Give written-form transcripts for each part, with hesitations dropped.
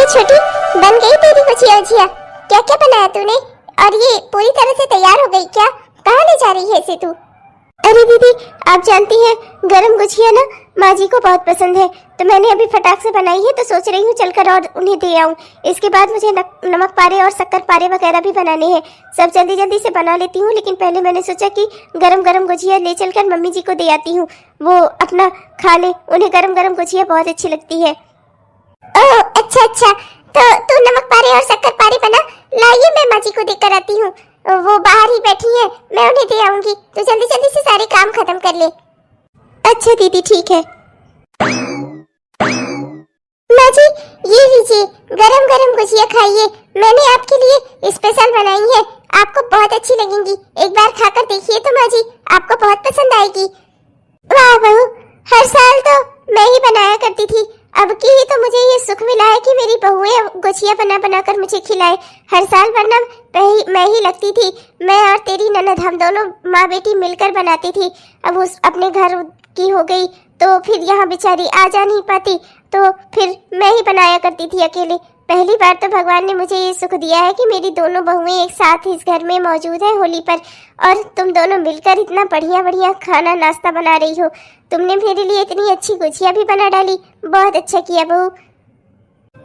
अरे छोटी, बन गई तेरी गुजिया उजिया? क्या क्या बनाया तूने? और ये पूरी तरह से तैयार हो गई क्या? कहाँ ले जा रही है इसे तू? अरे दीदी, आप जानती हैं गरम गुजिया ना माँ जी को बहुत पसंद है, तो मैंने अभी फटाक से बनाई है, तो सोच रही हूँ चलकर और उन्हें दे आऊँ। इसके बाद मुझे नमक पारे और शक्कर पारे वगैरह भी बनाने हैं। सब जल्दी जल्दी से बना लेती हूँ, लेकिन पहले मैंने सोचा कि गरम गरम गुजिया ले चलकर मम्मी जी को दे आती हूँ, वो अपना खा ले। उन्हें गरम गरम गुजिया बहुत अच्छी लगती है। ओह अच्छा अच्छा, तो तू नमक पारे और शक्कर पारे बना, लाइए मैं माँ जी को देकर आती हूँ। वो बाहर ही बैठी है, मैं उन्हें दे आऊंगी। तो जल्दी जल्दी से सारे काम खत्म कर ले। अच्छा दीदी, ठीक है। माँ जी, ये लीजिए गरम गरम गुजिया खाइए, मैंने आपके लिए स्पेशल बनाई है, आपको बहुत अच्छी लगेंगी। एक बार खाकर देखिए तो माँ जी, आपको बहुत पसंद आएगी। वाह बहू, हर साल तो मैं ही बनाया करती थी, अब की ही तो मुझे ये सुख मिला है कि मेरी बहुएं गुजिया बना बना कर मुझे खिलाए हर साल, वरना मैं ही लगती थी। मैं और तेरी ननद, हम दोनों माँ बेटी मिलकर बनाती थी। अब उस अपने घर की हो गई तो फिर यहाँ बेचारी आ जा नहीं पाती, तो फिर मैं ही बनाया करती थी अकेले। पहली बार तो भगवान ने मुझे ये सुख दिया है कि मेरी दोनों बहुएं एक साथ इस घर में मौजूद है होली पर, और तुम दोनों मिलकर इतना बढ़िया बढ़िया खाना नाश्ता बना रही हो। तुमने मेरे लिए इतनी अच्छी गुजिया भी बना डाली, बहुत अच्छा किया बहू।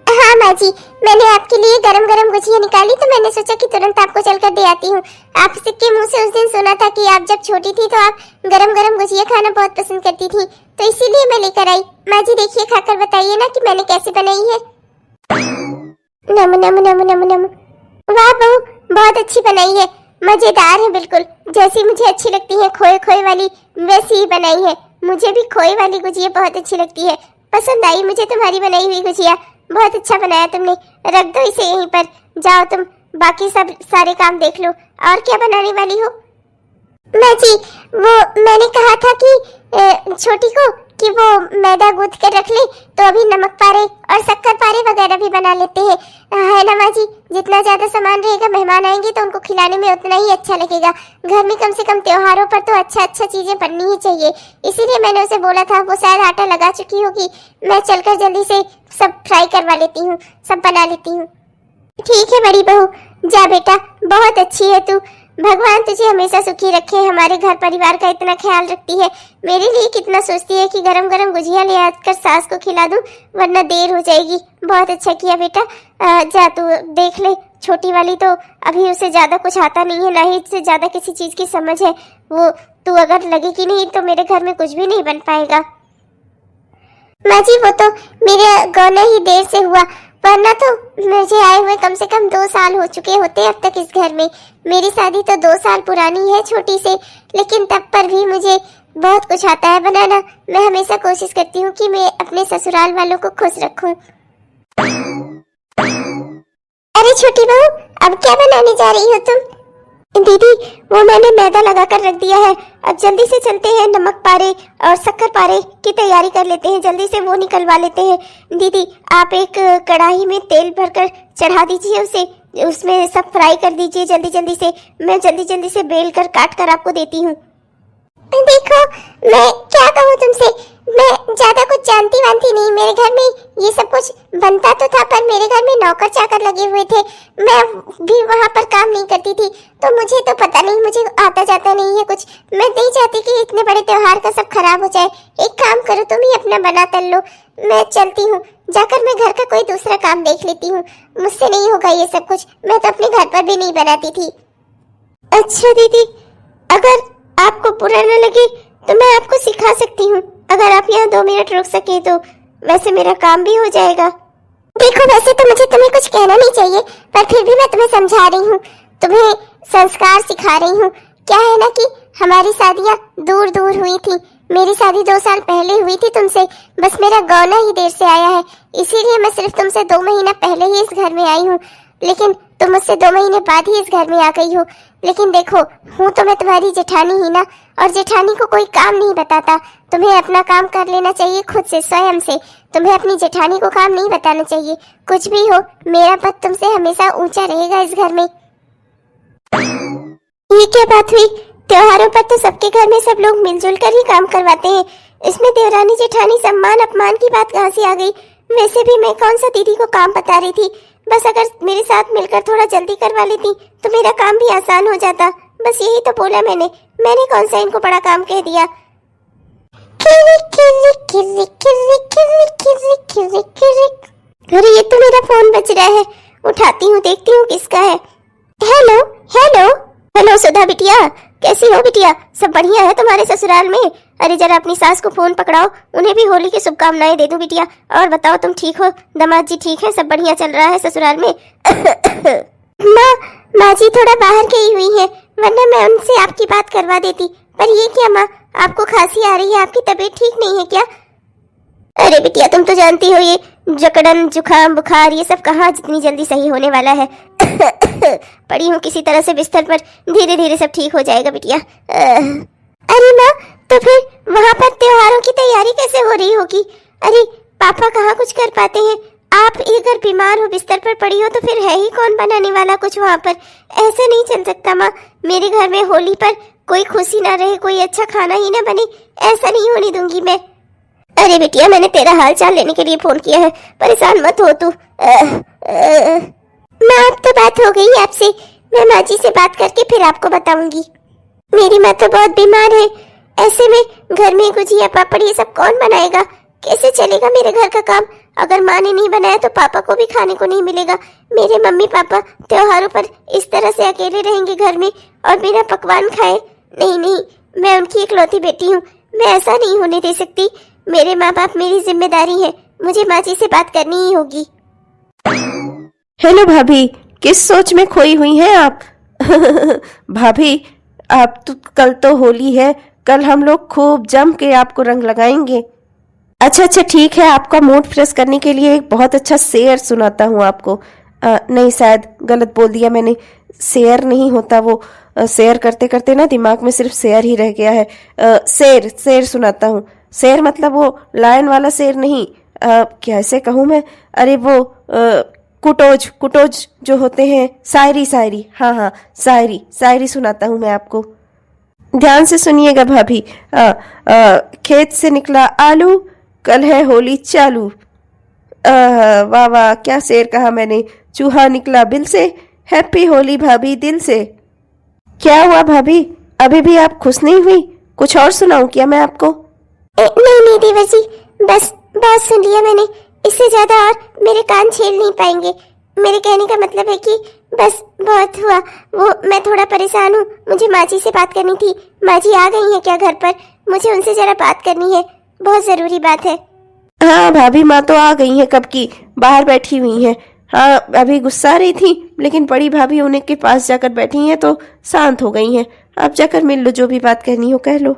हाँ माँ जी, मैंने आपके लिए गरम गरम गुजिया निकाली तो मैंने सोचा कि तुरंत आपको चलकर दे आती हूँ। आपके मुंह से उस दिन सुना था कि आप जब छोटी थी तो आप गरम गरम गुजिया खाना बहुत पसंद करती थी, तो इसीलिए मैं लेकर आई। माँ जी देखिए, खाकर बताइए ना कि मैंने कैसे बनाई है। नम नम नम नम नम। वाह बहू, बहुत अच्छी बनाई है, मजेदार है, बिल्कुल जैसी मुझे अच्छी लगती है खोए खोए वाली, वैसी ही बनाई है। मुझे भी खोए वाली गुजिया बहुत अच्छी लगती है, पसंद आई मुझे तुम्हारी बनाई हुई गुजिया, बहुत अच्छा बनाया तुमने। रख दो इसे यहीं पर, जाओ तुम बाकी सब सारे काम देख लो। और क्या बनाने वाली हो? माँ जी, वो मैंने कहा था कि छोटी को कि वो मैदा गूंथ कर रख ले, तो अभी नमक पारे और शक्कर पारे वगैरह भी बना लेते हैं, है ना माँ जी? जितना ज्यादा सामान रहेगा, मेहमान आएंगे तो उनको खिलाने में उतना ही अच्छा लगेगा। घर में कम से कम त्योहारों पर तो अच्छा अच्छा चीजें बननी ही चाहिए, इसीलिए मैंने उसे बोला था। वो शायद आटा लगा चुकी होगी, मैं चलकर जल्दी से सब फ्राई करवा लेती हूँ, सब बना लेती हूँ। ठीक है बड़ी बहू, जा बेटा, बहुत अच्छी है तू। भगवान तुझे हमेशा सुखी रखे, हमारे घर परिवार का इतना ख्याल रखती है। मेरे लिए कितना सोचती है कि गरम गरम गुजिया ले आकर सास को खिला दूं, वरना देर हो जाएगी। बहुत अच्छा किया बेटा। जा तू देख ले, छोटी वाली तो अभी उसे ज्यादा कुछ आता नहीं है, ना ही उससे ज्यादा किसी चीज की समझ है। वो तू अगर लगेगी नहीं तो मेरे घर में कुछ भी नहीं बन पाएगा। माँ जी, वो तो मेरे गौना ही देर से हुआ, वरना तो मुझे आए हुए कम से कम 2 साल हो चुके होते अब तक इस घर में। मेरी शादी तो 2 साल पुरानी है छोटी से, लेकिन तब पर भी मुझे बहुत कुछ आता है बनाना। मैं हमेशा कोशिश करती हूँ कि मैं अपने ससुराल वालों को खुश रखूं। अरे छोटी बहू, अब क्या बनाने जा रही हो तुम? दीदी, वो मैंने मैदा लगा कर रख दिया है, अब जल्दी से चलते हैं नमक पारे और शक्कर पारे की तैयारी कर लेते हैं, जल्दी से वो निकलवा लेते हैं। दीदी, आप एक कढ़ाई में तेल भरकर चढ़ा दीजिए उसे, उसमें सब फ्राई कर दीजिए जल्दी जल्दी से। मैं जल्दी जल्दी से बेल कर काट कर आपको देती हूँ। देखो, मैं क्या कहूँ तुमसे, मैं ज्यादा कुछ जानती वानती नहीं। मेरे घर में ये सब कुछ बनता तो था, पर मेरे घर में नौकर चाकर लगे हुए थे, मैं भी वहाँ पर काम नहीं करती थी, तो मुझे तो पता नहीं, मुझे आता जाता नहीं है कुछ। मैं नहीं चाहती कि इतने बड़े त्योहार का सब खराब हो जाए। एक काम करो, तुम ही अपना बना तल लो, मैं चलती हूँ, जाकर मैं घर का कोई दूसरा काम देख लेती हूँ। मुझसे नहीं होगा ये सब कुछ, मैं तो अपने घर पर भी नहीं बनाती थी। अच्छा दीदी, अगर आपको बुरा न लगे तो मैं आपको सिखा सकती हूँ, अगर आप यहाँ 2 मिनट रुक सके तो। वैसे मेरा काम भी हो जाएगा। देखो, वैसे तो मुझे तुम्हें कुछ कहना नहीं चाहिए, पर फिर भी मैं तुम्हें समझा रही हूँ, तुम्हें संस्कार सिखा रही हूँ। क्या है ना कि हमारी शादियाँ दूर दूर हुई थी, मेरी शादी 2 साल पहले हुई थी तुमसे, बस मेरा गौना ही देर से आया है, इसीलिए मैं सिर्फ तुमसे 2 महीना पहले ही इस घर में आई हूँ, लेकिन तुम मुझसे 2 महीने बाद ही इस घर में आ गई हो। लेकिन देखो, हूँ तो मैं तुम्हारी जेठानी ही ना, और जेठानी को कोई काम नहीं बताता। तुम्हें अपना काम कर लेना चाहिए खुद से, स्वयं से। तुम्हें अपनी जेठानी को काम नहीं बताना चाहिए। कुछ भी हो, मेरा पद तुमसे हमेशा ऊंचा रहेगा इस घर में। ये क्या बात हुई? त्योहारों पर तो सबके घर में सब लोग मिलजुल कर ही काम करवाते हैं, इसमें देवरानी जेठानी सम्मान अपमान की बात कहाँ से आ गई? वैसे भी मैं कौन सा दीदी को काम बता रही थी, बस अगर मेरे साथ मिलकर थोड़ा जल्दी करवा लेती तो मेरा काम भी आसान हो जाता। बस यही तो बोला मैंने कौन सा इनको बड़ा काम कह दिया। अरे ये तो मेरा फोन बज रहा है, उठाती हूँ, देखती हूँ किसका है। हेलो हेलो हेलो सुधा बिटिया, कैसी हो बिटिया? सब बढ़िया है तुम्हारे ससुराल में? अरे जरा अपनी सास को फोन पकड़ाओ, उन्हें भी होली की शुभकामनाएं दे दो बिटिया। और बताओ तुम ठीक हो? दामाद जी ठीक है? सब बढ़िया चल रहा है ससुराल में? माँ जी थोड़ा बाहर गई हुई है, वरना मैं उनसे आपकी बात करवा देती। पर ये क्या माँ, आपको खांसी आ रही है? आपकी तबीयत ठीक नहीं है क्या? अरे बिटिया तुम तो जानती हो ये जकड़न जुखाम बुखार ये सब कहाँ जितनी जल्दी सही होने वाला है। पड़ी हूँ किसी तरह से बिस्तर पर, धीरे धीरे सब ठीक हो जाएगा बिटिया। अरे माँ, तो फिर वहाँ पर त्योहारों की तैयारी कैसे हो रही होगी? अरे पापा कहाँ कुछ कर पाते हैं, आप अगर बीमार हो बिस्तर पर पड़ी हो तो फिर है ही कौन बनाने वाला कुछ वहाँ पर? ऐसा नहीं चल सकता माँ, मेरे घर में होली पर कोई खुशी ना रहे, कोई अच्छा खाना ही ना बने, ऐसा नहीं होने दूंगी मैं। अरे बिटिया मैंने तेरा हाल चाल लेने के लिए फोन किया है, परेशान मत हो तू। माँ अब तो बात हो गई आपसे, मैं माँ जी से बात करके फिर आपको बताऊंगी। मेरी माँ तो बहुत बीमार है, ऐसे में घर में गुजिया पापड़ ये सब कौन बनाएगा? कैसे चलेगा मेरे घर का काम? अगर माँ ने नहीं बनाया तो पापा को भी खाने को नहीं मिलेगा। मेरे मम्मी पापा त्योहारों पर इस तरह से अकेले रहेंगे घर में और बिना पकवान खाए? नहीं नहीं, मैं उनकी इकलौती बेटी हूँ, मैं ऐसा नहीं होने दे सकती। मेरे माँ बाप मेरी जिम्मेदारी है, मुझे माँ जी से बात करनी ही होगी। हेलो भाभी, किस सोच में खोई हुई हैं आप? भाभी आप तो, कल तो होली है, कल हम लोग खूब जम के आपको रंग लगाएंगे। अच्छा ठीक है, आपका मूड फ्रेश करने के लिए एक बहुत अच्छा शेर सुनाता हूँ आपको। नहीं शायद गलत बोल दिया मैंने, शेर नहीं होता वो, शेर करते करते ना दिमाग में सिर्फ शेर ही रह गया है। शेर सुनाता हूँ। शेर मतलब वो लायन वाला शेर नहीं, कैसे कहूँ मैं, अरे वो कुटोज जो होते हैं, शायरी, हाँ शायरी सुनाता हूँ मैं आपको। ध्यान से सुनिएगा भाभी। खेत से निकला आलू, कल है होली चालू। वाह वाह, क्या शेर कहा मैंने। चूहा निकला बिल से, हैप्पी होली भाभी दिल से। क्या हुआ भाभी, अभी भी आप खुश नहीं हुई? कुछ और सुनाऊं क्या मैं आपको? नहीं देवर जी, बस बहुत सुन लिया मैंने, इससे ज्यादा और मेरे कान झेल नहीं पाएंगे। मेरे कहने का मतलब है कि बस बहुत हुआ। वो मैं थोड़ा परेशान हूँ, मुझे माँ जी से बात करनी थी। माँ जी आ गई हैं क्या घर पर? मुझे उनसे जरा बात करनी है, बहुत जरूरी बात है। हाँ भाभी, माँ तो आ गई हैं कब की, बाहर बैठी हुई हैं। हाँ अभी गुस्सा रही थी, लेकिन बड़ी भाभी उन्हें के पास जाकर बैठी हैं तो शांत हो गई हैं। आप जाकर मिल लो, जो भी बात कहनी हो कह लो।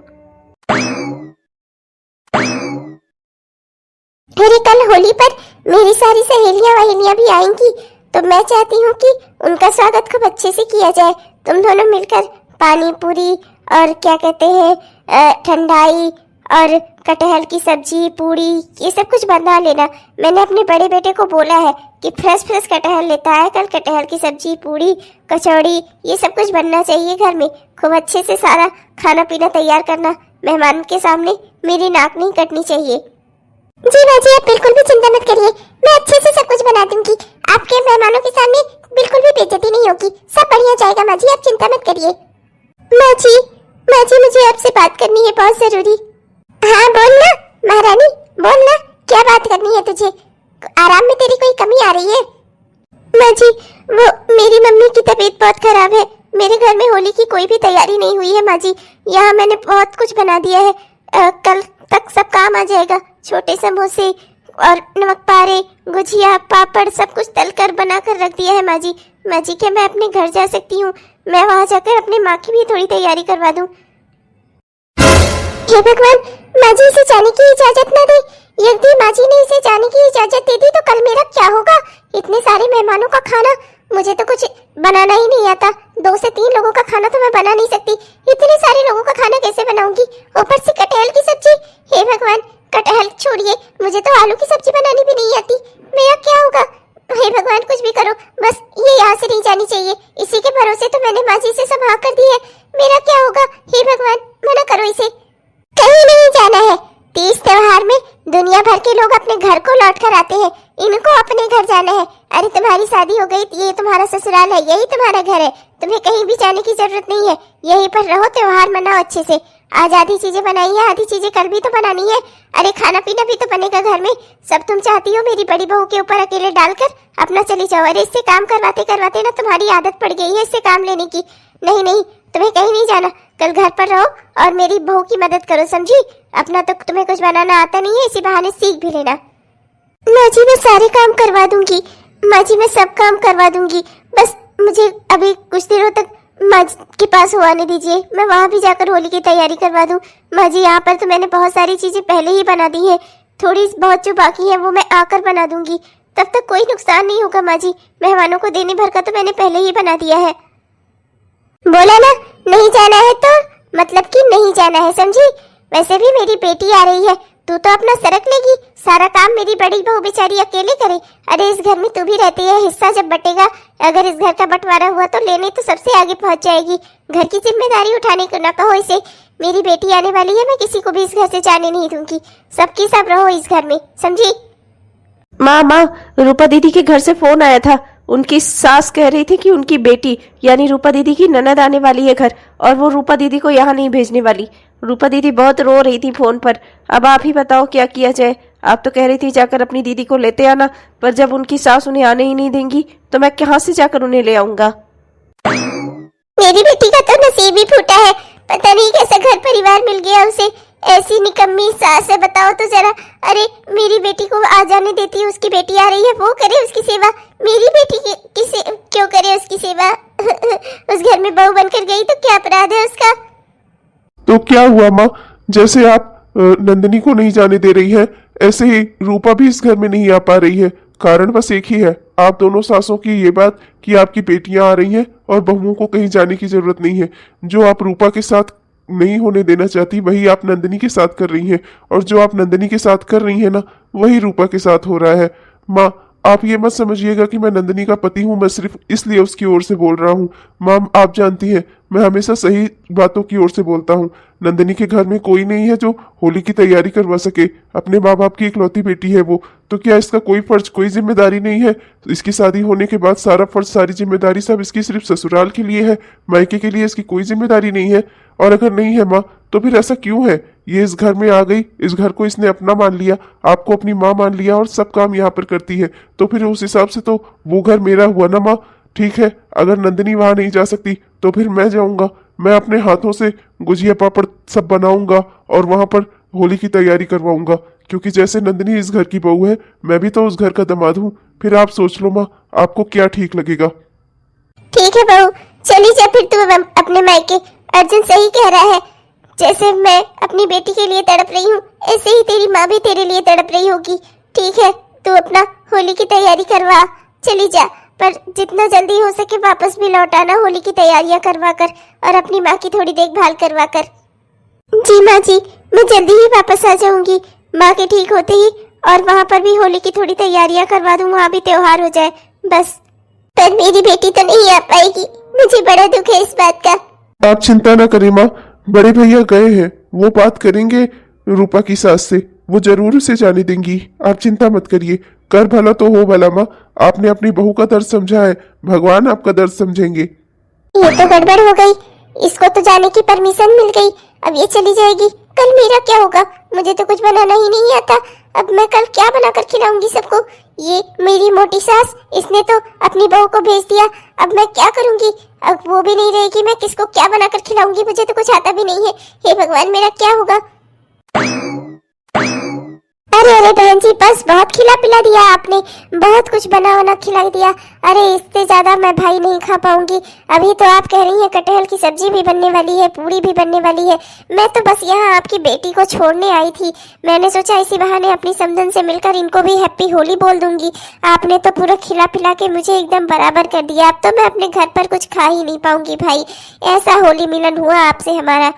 अरे कल होली पर मेरी सारी सहेलियां भी आएंगी, तो मैं चाहती हूँ कि उनका स्वागत खूब अच्छे से किया जाए। तुम दोनों मिलकर पानी पूरी और क्या कहते हैं ठंडाई और कटहल की सब्जी पूड़ी ये सब कुछ बना लेना। मैंने अपने बड़े बेटे को बोला है कि फ्रेश कटहल लेता है कल। कटहल की सब्जी पूड़ी कचौड़ी ये सब कुछ बनना चाहिए घर में। खूब अच्छे से सारा खाना पीना तैयार करना, मेहमान के सामने मेरी नाक नहीं कटनी चाहिए। जी माँ जी, आप बिल्कुल भी चिंता मत करिए, मैं अच्छे से सब कुछ बना दूंगी। आपके मेहमानों के सामने बिल्कुल भी बेइज्जती नहीं होगी, सब बढ़िया जाएगा माँ जी, आप चिंता मत करिए। माँ जी मुझे आपसे बात करनी है बहुत जरूरी। हाँ बोल ना महारानी, बोल ना, क्या बात करनी है तुझे? आराम में तेरी कोई कमी आ रही है? माँ जी वो मेरी मम्मी की तबीयत बहुत खराब है, मेरे घर में होली की कोई भी तैयारी नहीं हुई है माँ जी। यहाँ मैंने बहुत कुछ बना दिया है, कल तक सब काम आ जाएगा। छोटे समोसे और नमक पारे गुजिया पापड़ सब कुछ तल कर बना कर रख दिया है माँ जी। माँ जी क्या मैं अपने घर जा सकती हूँ? मैं वहाँ जाकर अपने माँ की भी थोड़ी तैयारी करवा दूँ। हे भगवान, माँ जी इसे जाने की इजाजत न दे। यदि माँ जी ने इसे जाने की इजाजत दे दी तो कल मेरा क्या होगा? इतने सारे मेहमानों का खाना, मुझे तो कुछ बनाना ही नहीं आता। 2 से 3 लोगों का खाना तो मैं बना नहीं सकती, इतने सारे लोगों का खाना कैसे बनाऊंगी? ऊपर से कटहल की सब्जी। हे भगवान, कटहल छोड़िए, मुझे तो आलू की सब्जी बनानी भी नहीं आती। मेरा क्या होगा? हे भगवान कुछ भी करो, बस ये यहाँ से नहीं जानी चाहिए। इसी के भरोसे तो मैंने माँ जी से सब हाँ कर दी है। मेरा क्या होगा? हे भगवान मना करो इसे। कहीं नहीं जाना है। तीज त्योहार में दुनिया दुनिया भर के लोग अपने घर को लौट कर आते हैं, इनको अपने घर जाना है। अरे तुम्हारी शादी हो गई, ये तुम्हारा ससुराल है, यही तुम्हारा घर है, तुम्हें कहीं भी जाने की जरूरत नहीं है। यहीं पर रहो, त्योहार मनाओ अच्छे से। आज आधी चीजें बनाई है, आधी चीजें कल भी तो बनानी है। अरे खाना पीना भी तो बनेगा घर में। सब तुम चाहती हो मेरी बड़ी बहू के ऊपर अकेले डालकर अपना चली जाओ। अरे इससे काम करवाते करवाते ना तुम्हारी आदत पड़ गई है इससे काम लेने की। नहीं नहीं, तुम्हें कहीं नहीं जाना, कल घर पर रहो और मेरी बहू की मदद करो, समझी? अपना तो तुम्हें कुछ बनाना आता नहीं है, इसी बहाने सीख भी लेना। माँ जी मैं सारे काम करवा दूंगी, माँ जी मैं सब काम करवा दूंगी, बस मुझे अभी कुछ दिनों तक माँ के पास हो आने दीजिए, मैं वहाँ भी जाकर होली की तैयारी करवा दूँ। माँ जी यहाँ पर तो मैंने बहुत सारी चीजें पहले ही बना दी है, थोड़ी बहुत जो बाकी है वो मैं आकर बना दूंगी, तब तक कोई नुकसान नहीं होगा। माँ जी मेहमानों को देने भर का तो मैंने पहले ही बना दिया है। बोला ना नहीं जाना है तो मतलब कि नहीं जाना है, समझी? वैसे भी मेरी बेटी आ रही है, तू तो अपना सरक लेगी, सारा काम मेरी बड़ी बहू बेचारी अकेले करे। अरे इस घर में तू भी रहती है, हिस्सा जब बटेगा, अगर इस घर का बंटवारा हुआ तो लेने तो सबसे आगे पहुंच जाएगी। घर की जिम्मेदारी उठाने को न कहो इसे। मेरी बेटी आने वाली है, मैं किसी को भी इस घर से जाने नहीं दूंगी, सबकी सब रहो इस घर में, समझी? माँ, रूपा दीदी के घर से फोन आया था। उनकी सास कह रही थी कि उनकी बेटी यानी रूपा दीदी की ननद आने वाली है घर, और वो रूपा दीदी को यहाँ नहीं भेजने वाली। रूपा दीदी बहुत रो रही थी फोन पर। अब आप ही बताओ क्या किया जाए। आप तो कह रही थी जाकर अपनी दीदी को लेते आना, पर जब उनकी सास उन्हें आने ही नहीं देंगी तो मैं कहाँ से जाकर उन्हें ले आऊंगा? मेरी बेटी का तो नसीब ही फूटा है, पता नहीं कैसा घर परिवार मिल गया उसे। ऐसी निकम्मी सास है, बताओ तो जरा। अरे मेरी बेटी को आ जाने देती है, उसकी बेटी आ रही है, वो करे उसकी सेवा। मेरी बेटी की क्यों करे उसकी सेवा? उस घर में बहू बनकर गई तो क्या अपराध है उसका? तो क्या हुआ माँ, जैसे आप नंदिनी को नहीं जाने दे रही है, ऐसे ही रूपा भी इस घर में नहीं आ पा रही है। कारण बस एक ही है, आप दोनों सासों की ये बात कि आपकी बेटियां आ रही हैं और बहुओं को कहीं जाने की जरूरत नहीं है। जो आप रूपा के साथ नहीं होने देना चाहती वही आप नंदिनी के साथ कर रही हैं, और जो आप नंदिनी के साथ कर रही हैं ना वही रूपा के साथ हो रहा है। माँ आप ये मत समझिएगा कि मैं नंदिनी का पति हूँ, मैं सिर्फ इसलिए उसकी ओर से बोल रहा हूँ। माँ आप जानती हैं मैं हमेशा सही बातों की ओर से बोलता हूँ। नंदिनी के घर में कोई नहीं है जो होली की तैयारी करवा सके, अपने माँ बाप की इकलौती बेटी है वो, तो क्या इसका कोई फर्ज कोई जिम्मेदारी नहीं है? तो इसकी शादी होने के बाद सारा फर्ज सारी जिम्मेदारी सब इसकी सिर्फ ससुराल के लिए है, मायके के लिए इसकी कोई जिम्मेदारी नहीं है। और अगर नहीं है माँ तो फिर ऐसा क्यों है? ये इस घर में आ गई, इस घर को इसने अपना मान लिया, आपको अपनी माँ मान लिया और सब काम यहाँ पर करती है, तो फिर उस हिसाब से तो वो घर मेरा हुआ ना माँ। ठीक है, अगर नंदिनी वहां नहीं जा सकती तो फिर मैं जाऊंगा, मैं अपने हाथों से गुजिया पापड़ सब बनाऊंगा और वहां पर होली की तैयारी करवाऊंगा, क्योंकि जैसे नंदिनी इस घर की बहू है मैं भी तो उस घर का दामाद हूँ। फिर आप सोच लो माँ आपको क्या ठीक लगेगा। ठीक है बहू, चली जा फिर तू अपने मायके। अर्जुन सही कह रहा है, जैसे मैं अपनी बेटी के लिए तड़प रही हूँ ऐसे ही तेरी माँ भी तेरे लिए तड़प रही होगी। ठीक है, तू अपना होली की तैयारी करवा, चली जा, पर जितना जल्दी हो सके वापस भी लौट आना होली की तैयारियां करवा कर और अपनी माँ की थोड़ी देखभाल करवा कर। जी माँ जी, मैं जल्दी ही वापस आ जाऊंगी, माँ के ठीक होते ही, और वहाँ पर भी होली की थोड़ी तैयारियां करवा दूँ, वहाँ भी त्योहार हो जाए बस। पर मेरी बेटी तो नहीं आ पाएगी, मुझे बड़ा दुख है इस बात का। आप चिंता ना करें माँ, बड़े भैया गए हैं, वो बात करेंगे रूपा की सास से, वो जरूर उसे जाने देंगी, आप चिंता मत करिए। कर भला तो हो भला माँ, आपने अपनी बहू का दर्द समझा है, भगवान आपका दर्द समझेंगे। ये तो गड़बड़ हो गई, इसको तो जाने की परमिशन मिल गई, अब ये चली जाएगी, कल मेरा क्या होगा? मुझे तो कुछ बनाना ही नहीं आता, अब मैं कल क्या बनाकर खिलाऊंगी सबको? ये मेरी मोटी सास, इसने तो अपनी बहू को भेज दिया, अब मैं क्या करूंगी? अब वो भी नहीं रहेगी, मैं किसको क्या बनाकर खिलाऊंगी? मुझे तो कुछ आता भी नहीं है, हे भगवान मेरा क्या होगा? अरे बहन जी, बस बहुत खिला पिला दिया आपने, बहुत कुछ बना बना खिला दिया। अरे इससे ज्यादा मैं भाई नहीं खा पाऊंगी। अभी तो आप कह रही हैं कटहल की सब्जी भी बनने वाली है, पूरी भी बनने वाली है। मैं तो बस यहाँ आपकी बेटी को छोड़ने आई थी, मैंने सोचा इसी बहाने अपनी समधन से मिलकर इनको भी हैप्पी होली बोल दूंगी। आपने तो पूरा खिला पिला के मुझे एकदम बराबर कर दिया, अब तो मैं अपने घर पर कुछ खा ही नहीं पाऊंगी भाई, ऐसा होली मिलन हुआ आपसे हमारा।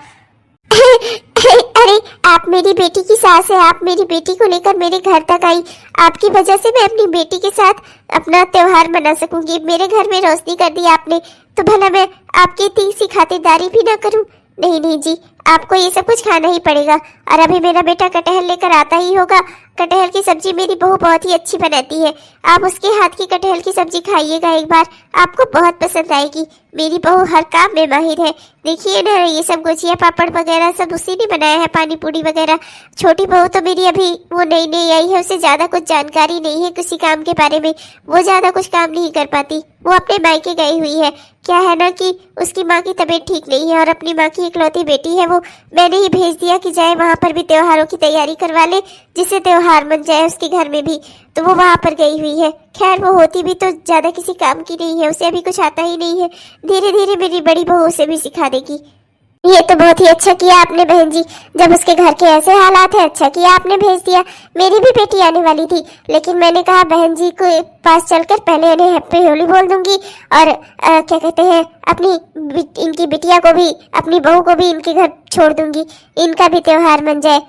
अरे आप मेरी बेटी की सास है, आप मेरी बेटी को लेकर मेरे घर तक आई, आपकी वजह से मैं अपनी बेटी के साथ अपना त्योहार मना सकूंगी। मेरे घर में रोशनी कर दी आपने, तो भला मैं आपकी इतनी सी खातिरदारी भी ना करूं? नहीं नहीं जी, आपको ये सब कुछ खाना ही पड़ेगा। और अभी मेरा बेटा कटहल लेकर आता ही होगा। कटहल की सब्जी मेरी बहू बहुत ही अच्छी बनाती है, आप उसके हाथ की कटहल की सब्जी खाइएगा एक बार, आपको बहुत पसंद आएगी। मेरी बहू हर काम में माहिर है। देखिए ना, ये सब गुजिया पापड़ वगैरह सब उसी ने बनाया है, पानी पूरी वगैरह। छोटी बहू तो मेरी अभी वो नई नई आई है, उसे ज्यादा कुछ जानकारी नहीं है किसी काम के बारे में, वो ज्यादा कुछ काम नहीं कर पाती, वो अपने मायके गई हुई है। क्या है ना कि उसकी माँ की तबीयत ठीक नहीं है और अपनी माँ की इकलौती बेटी है वो, मैंने ही भेज दिया कि जाए वहाँ पर भी त्योहारों की तैयारी करवा ले, जिससे त्योहार मन जाए उसके घर में भी, तो वो वहाँ पर गई हुई है। खैर वो होती भी तो ज्यादा किसी काम की नहीं है, उसे अभी कुछ आता ही नहीं है, धीरे धीरे मेरी बड़ी बहू उसे भी सिखा देगी। ये तो बहुत ही अच्छा किया आपने बहन जी, जब उसके घर के ऐसे हालात है, अच्छा किया आपने भेज दिया। मेरी भी बेटी आने वाली थी, लेकिन मैंने कहा बहन जी के पास चलकर पहले इन्हें हैप्पी होली बोल दूंगी और क्या कहते हैं इनकी बिटिया को भी, अपनी बहू को भी इनके घर छोड़ दूंगी, इनका भी त्योहार मन जाए।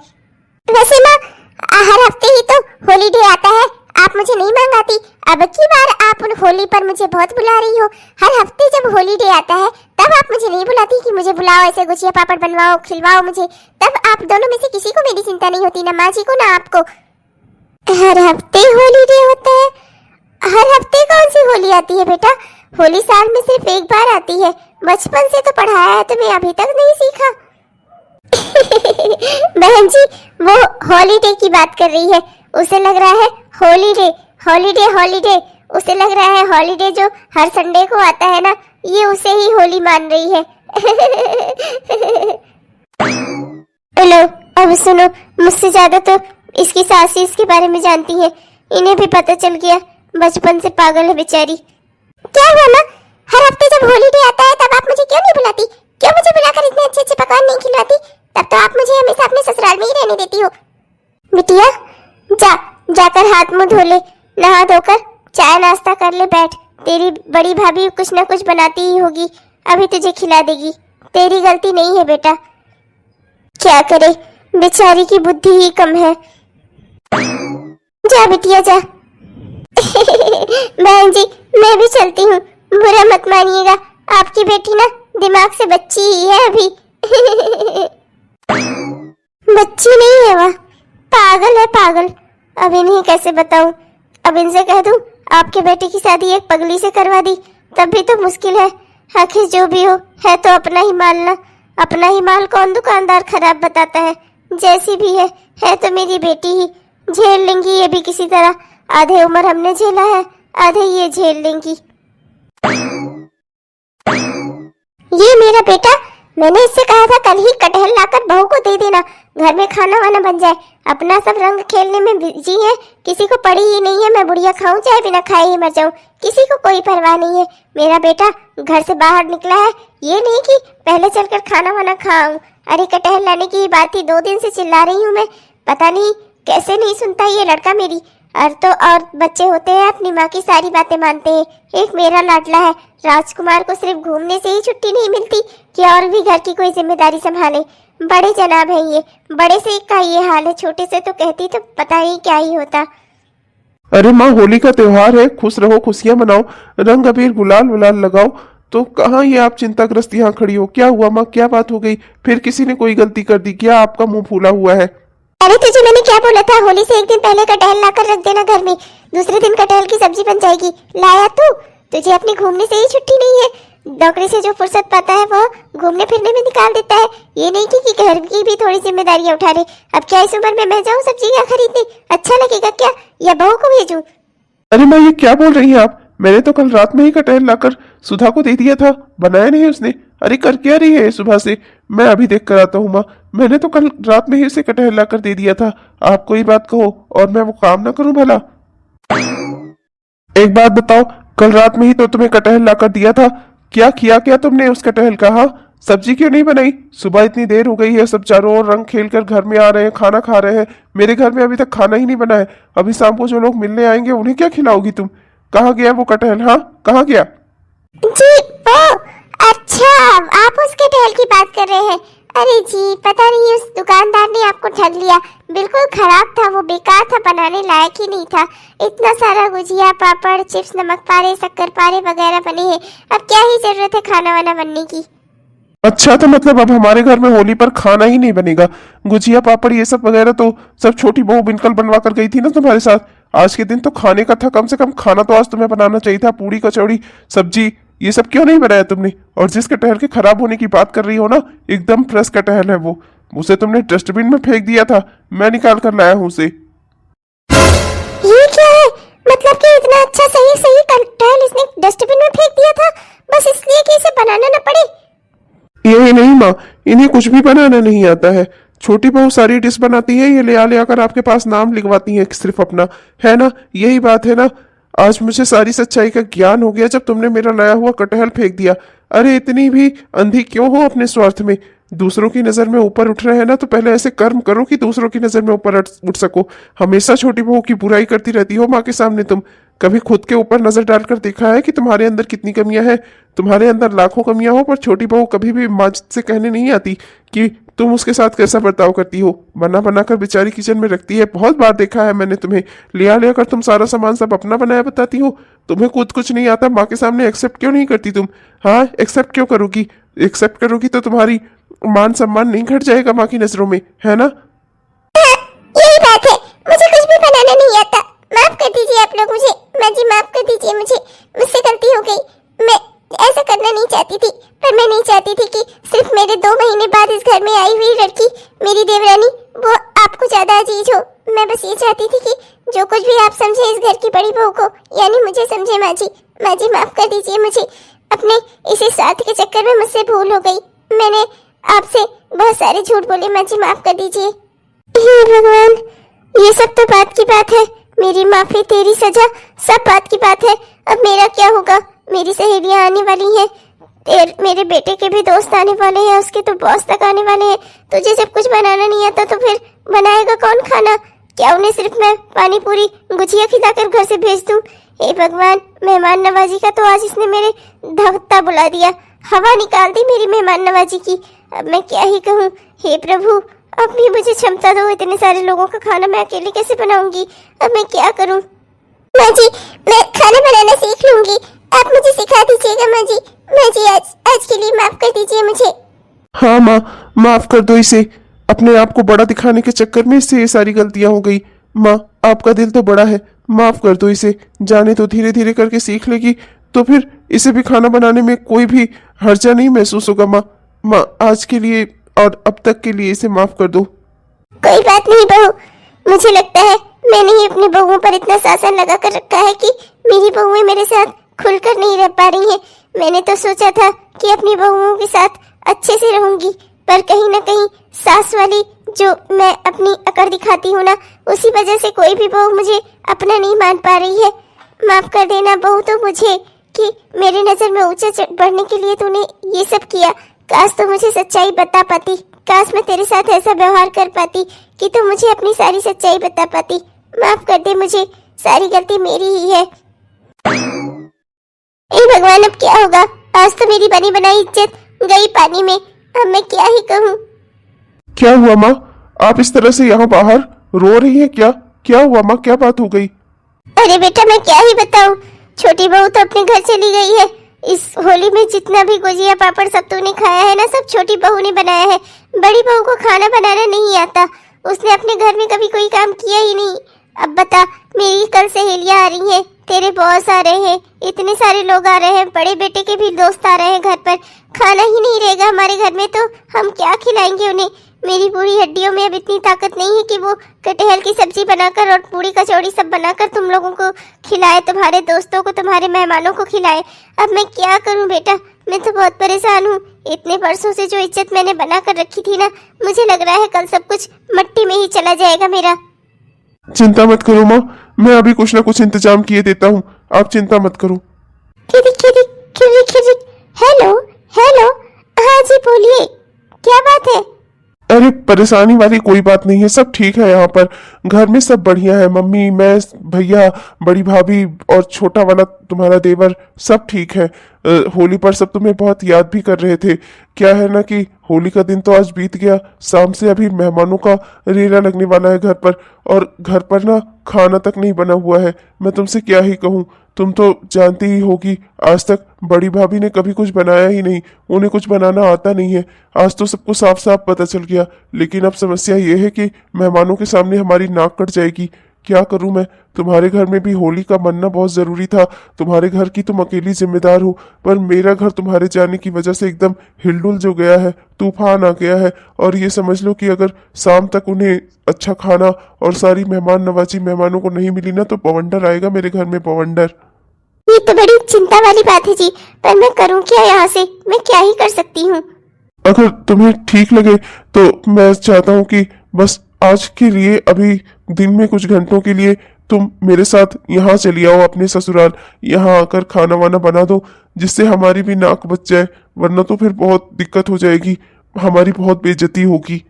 वैसे माँ हर हफ्ते ही तो हॉलीडे आता है, आप मुझे नहीं मंगाती, अब की बार आप होली पर मुझे बहुत बुला रही हो। हर हफ्ते जब हॉलीडे आता है तब आप मुझे नहीं बुलाती कि मुझे बुलाओ, ऐसे गुजिया पापड़ बनवाओ, खिलवाओ मुझे, तब आप दोनों में से किसी को मेरी चिंता नहीं होती, ना माँ जी को ना आपको। हर हफ्ते हॉलीडे होता है? हर हफ्ते कौन सी होली आती है बेटा? होली साल में सिर्फ एक बार आती है, बचपन से तो पढ़ाया है तुम्हें, अभी तक नहीं सीखा। बहन जी वो हॉलीडे की बात कर रही है, उसे लग रहा है हॉलीडे हॉलीडे हॉलीडे, उसे लग रहा है हॉलीडे जो हर संडे को आता है ना, ये उसे ही होली मान रही है। हेलो, अब सुनो, मुझसे ज्यादा तो इसकी सास ही इसके बारे में जानती है, इन्हें भी पता चल गया, बचपन से पागल है बेचारी। क्या हुआ माँ, हर हफ्ते जब हॉलीडे आता है तब आप मुझे क्यों नहीं बुलाती? क्यों मुझे बुलाकर इतने अच्छे अच्छे पकवान नहीं खिलाती? तब तो आप मुझे हमेशा अपने ससुराल में ही रहने देती हो। बिटिया जाकर हाथ मुंह धो ले, नहा धोकर चाय नाश्ता कर ले, बैठ, तेरी बड़ी भाभी कुछ ना कुछ बनाती ही होगी, अभी तुझे खिला देगी, तेरी गलती नहीं है बेटा। क्या करे, बेचारी की बुद्धि ही कम है। जा बिटिया जा। बहन जी मैं भी चलती हूँ, बुरा मत मानिएगा, आपकी बेटी ना दिमाग से बच्ची ही है अभी। बच्ची नहीं है वह, पागल है पागल। अब इन्हें कैसे बताऊं, अब इनसे कह दूं आपके बेटे की शादी एक पगली से करवा दी, तब भी तो मुश्किल है। आखिर जो भी हो है तो अपना ही माल ना, अपना ही माल कौन दुकानदार खराब बताता है। जैसी भी है तो मेरी बेटी ही, झेल लेंगी ये भी किसी तरह, आधे उम्र हमने झेला है, आधे ये झेल लेंगी। ये मेरा बेटा, मैंने इससे कहा था कल ही कटहल लाकर बहू को दे देना, घर में खाना वाना बन जाए, अपना सब रंग खेलने में बिजी है, किसी को पड़ी ही नहीं है, मैं बुढ़िया खाऊं चाहे बिना खाए ही मर जाऊं, किसी को कोई परवाह नहीं है। मेरा बेटा घर से बाहर निकला है, ये नहीं कि पहले चलकर खाना वाना खाऊं। अरे कटहल लाने की बात थी, 2 दिन से चिल्ला रही हूँ मैं, पता नहीं कैसे नहीं सुनता ये लड़का मेरी। और बच्चे होते हैं अपनी माँ की सारी बातें मानते हैं। एक मेरा लाडला है, राजकुमार को सिर्फ घूमने से ही छुट्टी नहीं मिलती कि और भी घर की कोई जिम्मेदारी संभाले। बड़े जनाब हैं ये, बड़े से का ये हाल है, छोटे से तो कहती तो पता नहीं क्या ही होता। अरे माँ, होली का त्योहार है, खुश रहो, खुशियां मनाओ, रंग अबीर गुलाल वुलाल लगाओ, तो कहाँ ये आप चिंताग्रस्त यहाँ खड़ी हो? क्या हुआ माँ, क्या बात हो गई? फिर किसी ने कोई गलती कर दी क्या? आपका मुंह फूला हुआ है। अरे तुझे मैंने क्या बोला था, होली से एक दिन पहले कटहल लाकर रख देना घर में, दूसरे दिन कटहल की सब्जी बन जाएगी। लाया तू? तुझे अपनी घूमने से ही छुट्टी नहीं है, नौकरी से जो फुर्सत पाता है वो घूमने फिरने में निकाल देता है। ये नहीं कि घर की भी थोड़ी जिम्मेदारियां उठा ले। अब क्या इस उम्र में मैं जाऊं सब्जियां खरीदने? अच्छा लगेगा क्या, या बहू को भेजूं? अरे माँ, ये क्या बोल रही हैं आप? मैंने तो कल रात में ही कटहल लाकर सुधा को दे दिया था, बनाया नहीं उसने। अरे कर क्या रही है सुबह से? मैं अभी देख कर आता हूँ माँ, मैंने तो कल रात में ही उसे कटहल लाकर दे दिया था। आप कोई बात कहो और मैं वो काम ना करूं भला? एक बात बताओ, कल रात में ही तो तुम्हें कटहल लाकर दिया था, क्या किया क्या तुमने उस कटहल का? हाँ, सब्जी क्यों नहीं बनाई? सुबह इतनी देर हो गई है, सब चारों ओर रंग खेल कर घर में आ रहे हैं, खाना खा रहे हैं, मेरे घर में अभी तक खाना ही नहीं बना है। अभी शाम को जो लोग मिलने आएंगे उन्हें क्या खिलाओगी तुम? कहाँ गया वो कटहल? हाँ, कहाँ गया? जी वो, अच्छा आप उस कटहल की बात कर रहे हैं। अरे जी पता नहीं उस दुकानदार ने आपको ठग लिया, बिल्कुल खराब था वो, बेकार था, बनाने लायक ही नहीं था। इतना सारा गुजिया पापड़ चिप्स नमक पारे शक्कर पारे वगैरह बने हैं, अब क्या ही जरूरत है खाना वाना बनने की। अच्छा, तो मतलब अब हमारे घर में होली पर खाना ही नहीं बनेगा। गुजिया पापड़ ये सब वगैरह तो सब छोटी बहू बिनकल बनवा कर गई थी ना तुम्हारे साथ। आज के दिन तो खाने का था, कम से कम खाना तो आज तुम्हें बनाना चाहिए था। पूरी कचौड़ी सब्जी ये सब क्यों नहीं बनाया तुमने? और जिस कटहल के खराब होने की बात कर रही हो ना, एकदम फ्रेश कटहल है वो। उसे तुमने डस्टबिन में फेंक दिया था, मैं निकाल कर लाया हूँ उसे। ये क्या है? मतलब कि इतना अच्छा सही सही कटहल इसने डस्टबिन में फेंक दिया था बस इसलिए कि इसे बनाना न पड़े। यही नहीं माँ, इन्हें कुछ भी बनाना नहीं आता है। छोटी बहू सारी डिश बनाती है, ये ले आकर आपके पास नाम लिखवाती है सिर्फ अपना, है ना? यही बात है ना। आज मुझे सारी सच्चाई का ज्ञान हो गया जब तुमने मेरा लाया हुआ कटहल फेंक दिया। अरे इतनी भी अंधी क्यों हो अपने स्वार्थ में? दूसरों की नजर में ऊपर उठ रहे हैं ना, तो पहले ऐसे कर्म करो कि दूसरों की नजर में ऊपर उठ सको। हमेशा छोटी बहू की बुराई करती रहती हो माँ के सामने तुम। कभी खुद के ऊपर नजर डालकर देखा है कि तुम्हारे अंदर कितनी कमियां हैं? तुम्हारे अंदर लाखों कमियां हो, पर छोटी बहू कभी भी माँ से कहने नहीं आती कि तुम उसके साथ कैसा बर्ताव करती हो। बना बनाकर बेचारी किचन में रखती है। बहुत बार देखा है मैंने तुम्हें। लिया कर तुम सारा सामान सब अपना बनाया बताती हो। तुम्हें खुद कुछ नहीं आता, माँ के सामने एक्सेप्ट क्यों नहीं करती तुम? हाँ, एक्सेप्ट क्यों करोगी? एक्सेप्ट करोगी तो तुम्हारी मान सम्मान नहीं घट जाएगा माँ की नजरों में, है ना? यही बात है, मुझे कुछ भी बनाना नहीं आता। माफ कर दीजिए आप लोग मुझे। माँ जी माफ कर दीजिए मुझे, मुझसे गलती हो गई। मैं ऐसा करना नहीं चाहती थी, पर मैं नहीं चाहती थी कि सिर्फ मेरे 2 महीने बाद इस घर में आई हुई लड़की मेरी देवरानी वो आपको ज्यादा अजीज हो। मैं बस ये चाहती थी कि जो कुछ भी आप समझे इस घर की बड़ी बहू को, यानी मुझे समझे माँ जी। माँ जी माफ कर दीजिए मुझे, अपने इसी स्वार्थ के चक्कर में मुझसे भूल हो गई। मैंने आपसे बहुत सारे झूठ बोले, माँ जी माफ कर दीजिए। हे भगवान, ये सब तो बात की बात है। मेरी माफी, तेरी सजा, सब बात की बात है। अब मेरा क्या होगा? मेरी सहेलियां आने वाली हैं, मेरे बेटे के भी दोस्त आने वाले हैं, उसके तो बॉस तक आने वाले हैं। तुझे जब कुछ बनाना नहीं आता तो फिर बनाएगा कौन खाना? क्या उन्हें सिर्फ मैं पानी पूरी गुजिया खिलाकर घर से भेज दूं? हे भगवान, मेहमान नवाजी का तो आज इसने मेरे धवत्ता बुला दिया, हवा निकाल दी मेरी मेहमान नवाजी की। अब मैं क्या ही कहूँ? हे प्रभु, अब भी मुझे क्षमता दो। इतने सारे लोगों का खाना मैं अकेले कैसे बनाऊंगी? अब मैं क्या करूं? माँ जी, मैं खाना बनाना सीख लूंगी, आप मुझे सिखा दीजिएगा माँ जी। माँ जी आज के लिए माफ कर दीजिए मुझे। हाँ माँ, माफ कर दो इसे। अपने आप को बड़ा दिखाने के चक्कर में इससे ये सारी गलतियां हो गई। माँ, आपका दिल तो बड़ा है, माफ कर दो इसे। जाने तो धीरे धीरे करके सीख लेगी, तो फिर इसे भी खाना बनाने में कोई भी हर्जा नहीं महसूस होगा। माँ, आज के लिए और अब तक के लिए इसे माफ कर दो। कोई बात नहीं बहू, मुझे लगता है मैंने ही अपनी बहुओं पर इतना शासन लगा कर रखा है कि मेरी बहुएं मेरे साथ खुलकर नहीं रह पा रही हैं। मैंने तो सोचा था कि अपनी बहुओं के साथ अच्छे से रहूंगी, पर कहीं ना कहीं सास वाली जो मैं अपनी अकड़ दिखाती हूँ ना, उसी वजह से कोई भी बहू मुझे अपना नहीं मान पा रही है। माफ कर देना बहू तो मुझे कि मेरे नजर में ऊंचा बढ़ने के लिए तूने ये सब किया। काश तो मुझे सच्चाई बता पाती, काश मैं तेरे साथ ऐसा व्यवहार कर पाती कि तू मुझे अपनी सारी सच्चाई बता पाती। माफ कर दे मुझे, सारी गलती मेरी ही है। हे भगवान, अब क्या होगा? आज तो मेरी बनी बनाई इज्जत गई पानी में। अब मैं क्या ही कहूँ? क्या हुआ माँ? आप इस तरह से यहाँ बाहर रो रही हैं क्या? क्या हुआ माँ, क्या बात हो गई? अरे बेटा, मैं क्या ही बताऊँ। छोटी बहू तो अपने घर चली गई है। इस होली में जितना भी गुजिया पापड़ सब तूने खाया है ना, सब छोटी बहू ने बनाया है। बड़ी बहू को खाना बनाना नहीं आता, उसने अपने घर में कभी कोई काम किया ही नहीं। अब बता, मेरी कल सहेलियां आ रही हैं, तेरे बॉस आ रहे हैं, इतने सारे लोग आ रहे हैं, बड़े बेटे के भी दोस्त आ रहे हैं घर पर। खाना ही नहीं रहेगा हमारे घर में तो हम क्या खिलाएंगे उन्हें? मेरी पूरी हड्डियों में अब इतनी ताकत नहीं है कि वो कटहल की सब्जी बनाकर और पूरी कचौड़ी सब बनाकर तुम लोगों को खिलाए, तुम्हारे दोस्तों को, तुम्हारे मेहमानों को खिलाए। अब मैं क्या करूं बेटा? मैं तो बहुत परेशान हूँ। इतने वर्षों से जो इज्जत मैंने बना कर रखी थी ना, मुझे लग रहा है कल सब कुछ मट्टी में ही चला जाएगा मेरा। चिंता मत करो माँ, मैं अभी कुछ ना कुछ इंतजाम किए देता हूँ, आप चिंता मत करो। हेलो हेलो, हाँ जी बोलिए, क्या बात है? अरे परेशानी वाली कोई बात नहीं है, सब ठीक है। यहाँ पर घर में सब बढ़िया है। मम्मी, मैं, भैया, बड़ी भाभी और छोटा वाला तुम्हारा देवर सब ठीक है। होली पर सब तुम्हें बहुत याद भी कर रहे थे। क्या है ना कि होली का दिन तो आज बीत गया, शाम से अभी मेहमानों का रेला लगने वाला है घर पर, और घर पर ना खाना तक नहीं बना हुआ है। मैं तुमसे क्या ही कहूँ, तुम तो जानती ही होगी आज तक बड़ी भाभी ने कभी कुछ बनाया ही नहीं, उन्हें कुछ बनाना आता नहीं है। आज तो सबको साफ साफ पता चल गया, लेकिन अब समस्या ये है कि मेहमानों के सामने हमारी नाक कट जाएगी। क्या करूं मैं? तुम्हारे घर में भी होली का मनना बहुत जरूरी था, तुम्हारे घर की तुम अकेली जिम्मेदार हो, पर मेरा घर तुम्हारे जाने की वजह से एकदम हिलडुल जो गया है, तूफान आ गया है। और ये समझ लो कि अगर शाम तक उन्हें अच्छा खाना और सारी मेहमान नवाजी मेहमानों को नहीं मिली ना, तो बवंडर आएगा मेरे घर में, बवंडर। ये तो बड़ी चिंता वाली बात है जी, पर मैं करूं क्या यहाँ से? मैं क्या ही कर सकती हूँ? अगर तुम्हें ठीक लगे तो मैं चाहता हूँ कि बस आज के लिए, अभी दिन में कुछ घंटों के लिए तुम मेरे साथ यहाँ चली आओ अपने ससुराल। यहाँ आकर खाना वाना बना दो, जिससे हमारी भी नाक बच जाए, वरना तो फिर बहुत दिक्कत हो जाएगी, हमारी बहुत बेइज्जती होगी।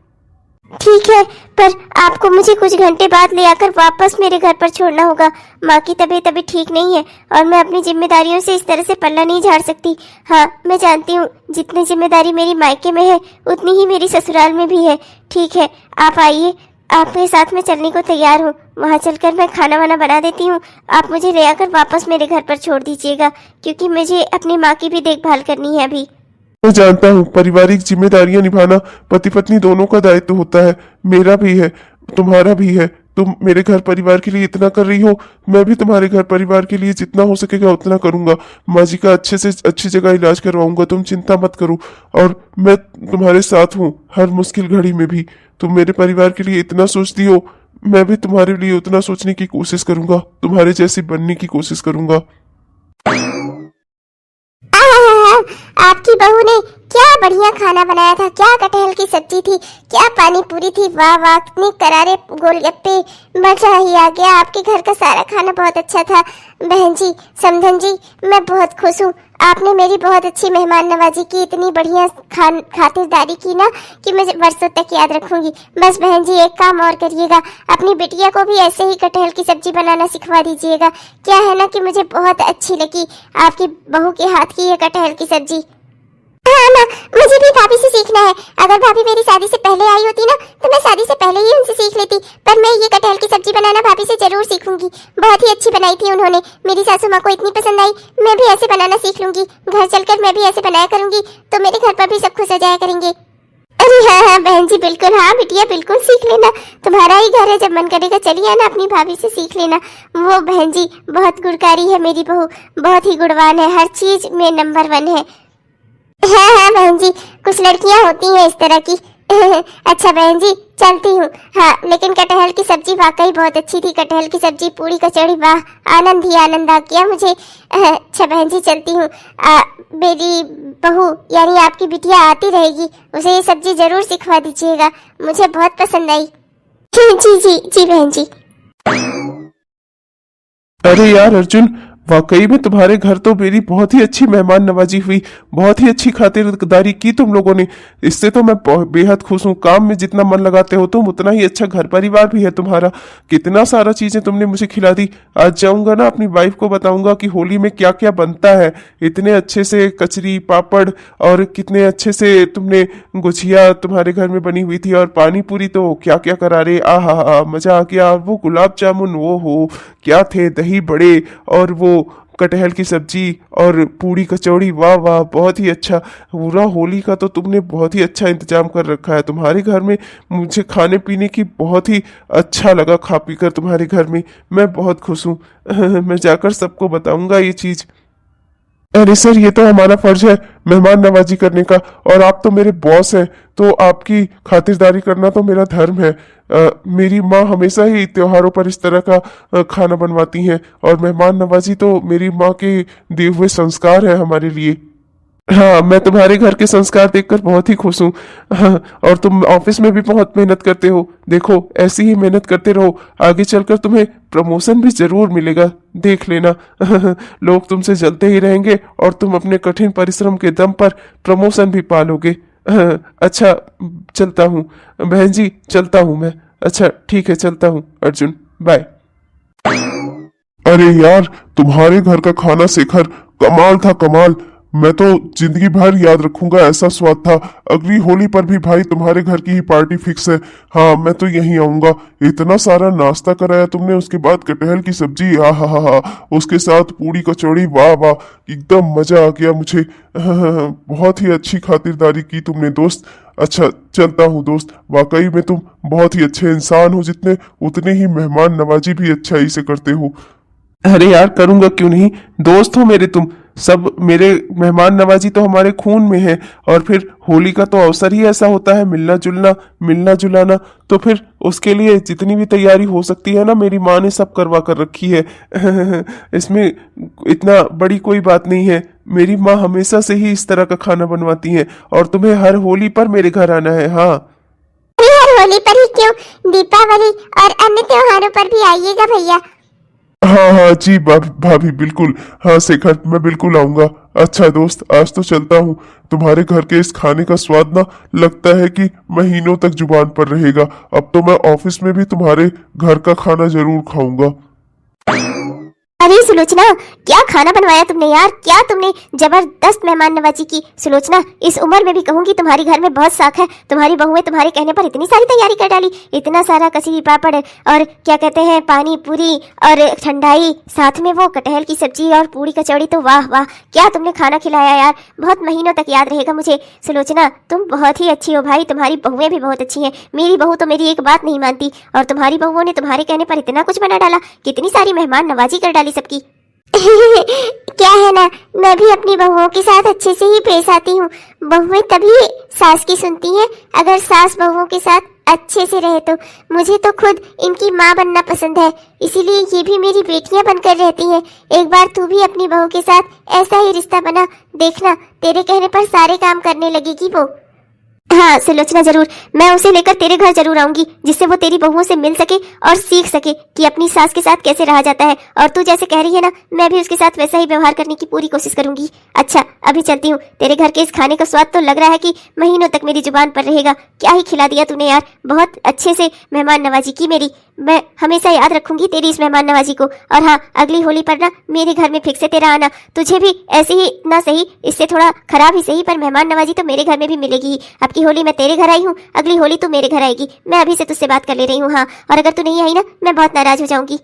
ठीक है, पर आपको मुझे कुछ घंटे बाद ले आकर वापस मेरे घर पर छोड़ना होगा। माँ की तबीयत अभी ठीक नहीं है और मैं अपनी जिम्मेदारियों से इस तरह से पल्ला नहीं झाड़ सकती। हाँ, मैं जानती हूँ जितनी जिम्मेदारी मेरी मायके में है उतनी ही मेरी ससुराल में भी है। ठीक है, आप आइए, आप मेरे साथ में चलने को तैयार हूँ। वहाँ चलकर मैं खाना वाना बना देती हूँ, आप मुझे ले आकर वापस मेरे घर पर छोड़ दीजिएगा, क्योंकि मुझे अपनी माँ की भी देखभाल करनी है अभी। मैं जानता हूँ पारिवारिक जिम्मेदारियां निभाना पति पत्नी दोनों का दायित्व होता है, मेरा भी है, तुम्हारा भी है। तुम मेरे घर परिवार के लिए इतना कर रही हो, मैं भी तुम्हारे घर परिवार के लिए जितना हो सकेगा उतना करूंगा। माँ जी का अच्छे से अच्छी जगह इलाज करवाऊंगा, तुम चिंता मत करो। और मैं तुम्हारे साथ हूँ हर मुश्किल घड़ी में भी। तुम मेरे परिवार के लिए इतना सोचती हो, मैं भी तुम्हारे लिए उतना सोचने की कोशिश करूंगा, तुम्हारे जैसी बनने की कोशिश करूंगा। आपकी बहू ने क्या बढ़िया खाना बनाया था, क्या कटहल की सब्जी थी, क्या पानी पूरी थी, वाह वाह, कितने करारे गोलगप्पे, मजा ही आ गया। आपके घर का सारा खाना बहुत अच्छा था। बहन जी, समधन जी, मैं बहुत खुश हूँ, आपने मेरी बहुत अच्छी मेहमान नवाजी की, इतनी बढ़िया खातिरदारी की ना कि मैं वर्षों तक याद रखूंगी। बस बहन जी एक काम और करिएगा, अपनी बिटिया को भी ऐसे ही कटहल की सब्जी बनाना सिखवा दीजिएगा। क्या है ना कि मुझे बहुत अच्छी लगी आपकी बहू के हाथ की ये कटहल की सब्जी। हाँ माँ, मुझे भी भाभी से सीखना है। अगर भाभी मेरी शादी से पहले आई होती ना तो मैं शादी से पहले ही उनसे सीख लेती, पर मैं ये कटहल की सब्जी बनाना भाभी से जरूर सीखूंगी। बहुत ही अच्छी बनाई थी उन्होंने, मेरी सासू माँ को इतनी पसंद आई। मैं भी ऐसे बनाना सीख लूंगी, घर चलकर मैं भी ऐसे बनाया करूंगी, तो मेरे घर पर भी सब खुश हो जाया करेंगे। अरे हाँ हाँ बहन जी, बिल्कुल, हाँ बिटिया बिल्कुल सीख लेना, तुम्हारा ही घर है, जब मन करेगा चलिए आना, अपनी भाभी से सीख लेना। वो बहन जी बहुत गुणकारी है मेरी बहू, बहुत ही गुणवान है, हर चीज में नंबर 1 है। हाँ हाँ बहन जी, कुछ लड़कियां होती हैं इस तरह की। अच्छा बहन जी चलती हूँ। हाँ, लेकिन कटहल की सब्जी वाकई बहुत अच्छी थी, कटहल की सब्जी, पूरी कचौड़ी, वाह, आनंद ही आनंद आ गया मुझे। अच्छा बहन जी चलती हूँ। मेरी बहू यानी आपकी बिटिया आती रहेगी, उसे ये सब्जी जरूर सिखवा दीजिएगा, मुझे बहुत पसंद आई। जी जी जी जी बहन जी। अरे यार अर्जुन, वाकई में तुम्हारे घर तो मेरी बहुत ही अच्छी मेहमान नवाजी हुई, बहुत ही अच्छी खातिरदारी की तुम लोगों ने। इससे तो मैं बेहद खुश हूँ। काम में जितना मन लगाते हो तुम, उतना ही अच्छा घर परिवार भी है तुम्हारा। कितना सारा चीजें तुमने मुझे खिला दी। आज जाऊंगा ना अपनी वाइफ को बताऊंगा कि होली में क्या क्या बनता है। इतने अच्छे से कचरी पापड़ और कितने अच्छे से तुमने गुजिया तुम्हारे घर में बनी हुई थी, और पानी पूरी तो क्या क्या करा रे, आहा मजा आ गया। वो गुलाब जामुन, वो हो क्या थे, दही बड़े, और वो कटहल की सब्जी और पूरी कचौड़ी, वाह वाह, बहुत ही अच्छा। पूरा होली का तो तुमने बहुत ही अच्छा इंतजाम कर रखा है तुम्हारे घर में। मुझे खाने पीने की बहुत ही अच्छा लगा खा पी कर तुम्हारे घर में, मैं बहुत खुश हूँ। मैं जाकर सबको बताऊंगा ये चीज। अरे सर, ये तो हमारा फर्ज है मेहमान नवाजी करने का, और आप तो मेरे बॉस हैं, तो आपकी खातिरदारी करना तो मेरा धर्म है। मेरी माँ हमेशा ही त्योहारों पर इस तरह का खाना बनवाती हैं, और मेहमान नवाजी तो मेरी माँ के दिए हुए संस्कार है हमारे लिए। हाँ, मैं तुम्हारे घर के संस्कार देखकर बहुत ही खुश हूँ। हाँ, और तुम ऑफिस में भी बहुत मेहनत करते हो, देखो ऐसी ही मेहनत करते रहो, आगे चलकर तुम्हें प्रमोशन भी जरूर मिलेगा, देख लेना। लोग तुमसे जलते ही रहेंगे और तुम अपने कठिन परिश्रम के दम पर प्रमोशन भी पालोगे। अच्छा चलता हूँ बहन जी, चलता हूँ मैं। अच्छा ठीक है, चलता हूँ अर्जुन, बाय। अरे यार, तुम्हारे घर का खाना शेखर कमाल था, कमाल। मैं तो जिंदगी भर याद रखूंगा, ऐसा स्वाद था। अगली होली पर भी भाई तुम्हारे घर की ही पार्टी फिक्स है। हाँ, मैं तो यहीं आऊंगा। इतना सारा नाश्ता कराया तुमने, उसके बाद कटहल की सब्जी, हा, उसके साथ पूड़ी कचौड़ी, वाह वाह, एकदम मजा आ गया मुझे। बहुत ही अच्छी खातिरदारी की तुमने दोस्त। अच्छा, चलता हूँ दोस्त। वाकई में तुम बहुत ही अच्छे इंसान हो, जितने उतने ही मेहमान नवाजी भी अच्छाई से करते हो। अरे यार, करूंगा क्यों नहीं, दोस्त हो मेरे तुम सब। मेरे मेहमान नवाजी तो हमारे खून में है। और फिर होली का तो अवसर ही ऐसा होता है, मिलना जुलाना। तो फिर उसके लिए जितनी भी तैयारी हो सकती है ना, मेरी माँ ने सब करवा कर रखी है। इसमें इतना बड़ी कोई बात नहीं है। मेरी माँ हमेशा से ही इस तरह का खाना बनवाती है। और तुम्हें हर होली पर मेरे घर आना है। हाँ, अरे हर होली पर ही क्यों, दीपावली और अन्य त्योहारों पर भी आइएगा भैया। हाँ जी भाभी बिल्कुल। हाँ शेखर, मैं बिल्कुल आऊंगा। अच्छा दोस्त, आज तो चलता हूँ। तुम्हारे घर के इस खाने का स्वाद ना लगता है कि महीनों तक जुबान पर रहेगा। अब तो मैं ऑफिस में भी तुम्हारे घर का खाना जरूर खाऊंगा। अरे सुलोचना, क्या खाना बनवाया तुमने यार, क्या तुमने जबरदस्त मेहमान नवाजी की। सुलोचना, इस उम्र में भी कहूंगी तुम्हारी घर में बहुत साख है। तुम्हारी बहुएं तुम्हारे कहने पर इतनी सारी तैयारी कर डाली, इतना सारा कसी पापड़ और क्या कहते हैं पानी पूरी और ठंडाई, साथ में वो कटहल की सब्जी और पूरी कचौड़ी। तो वाह वाह, क्या तुमने खाना खिलाया यार, बहुत महीनों तक याद रहेगा मुझे। सुलोचना, तुम बहुत ही अच्छी हो भाई, तुम्हारी बहुएं भी बहुत अच्छी हैं। मेरी बहू तो मेरी एक बात नहीं मानती, और तुम्हारी बहुओं ने तुम्हारे कहने पर इतना कुछ बना डाला, कितनी सारी मेहमान नवाजी कर डाली सबकी। क्या है ना, मैं भी अपनी बहुओं के साथ अच्छे से ही पेश आती हूँ। बहुएं तभी सास की सुनती हैं, अगर सास बहुओं के साथ अच्छे से रहे तो। मुझे तो खुद इनकी माँ बनना पसंद है, इसीलिए ये भी मेरी बेटियां बनकर रहती हैं। एक बार तू भी अपनी बहू के साथ ऐसा ही रिश्ता बना, देखना तेरे कहने पर सारे काम करने लगेगी वो। हाँ सुलोचना, जरूर मैं उसे लेकर तेरे घर जरूर आऊंगी, जिससे वो तेरी बहुओं से मिल सके और सीख सके कि अपनी सास के साथ कैसे रहा जाता है। और तू जैसे कह रही है ना, मैं भी उसके साथ वैसा ही व्यवहार करने की पूरी कोशिश करूंगी। अच्छा, अभी चलती हूँ। तेरे घर के इस खाने का स्वाद तो लग रहा है कि महीनों तक मेरी जुबान पर रहेगा। क्या ही खिला दिया तूने यार, बहुत अच्छे से मेहमान नवाजी की मेरी। मैं हमेशा याद रखूंगी तेरी इस मेहमान नवाजी को। और हाँ, अगली होली पर ना मेरे घर में फिक्स है तेरा आना। तुझे भी ऐसे ही ना सही, इससे थोड़ा खराब ही सही, पर मेहमान नवाजी तो मेरे घर में भी मिलेगी ही। अब की होली मैं तेरे घर आई हूँ, अगली होली तू मेरे घर आएगी। मैं अभी से तुझसे बात कर ले रही हूँ। हाँ, और अगर तू नहीं आई ना, मैं बहुत नाराज हो जाऊंगी।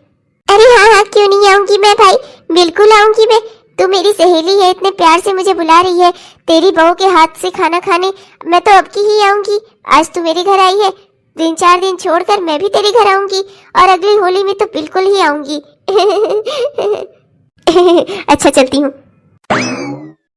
अरे हाँ, क्यों नहीं आऊंगी मैं भाई, बिल्कुल आऊंगी मैं। तू मेरी सहेली है, इतने प्यार से मुझे बुला रही है तेरी बहू के हाथ से खाना खाने, मैं तो अब की ही आऊंगी। आज तू मेरे घर आई है, 3-4 दिन छोड़कर मैं भी तेरे घर आऊंगी, और अगली होली में तो बिल्कुल ही आऊंगी। अच्छा, चलती हूँ।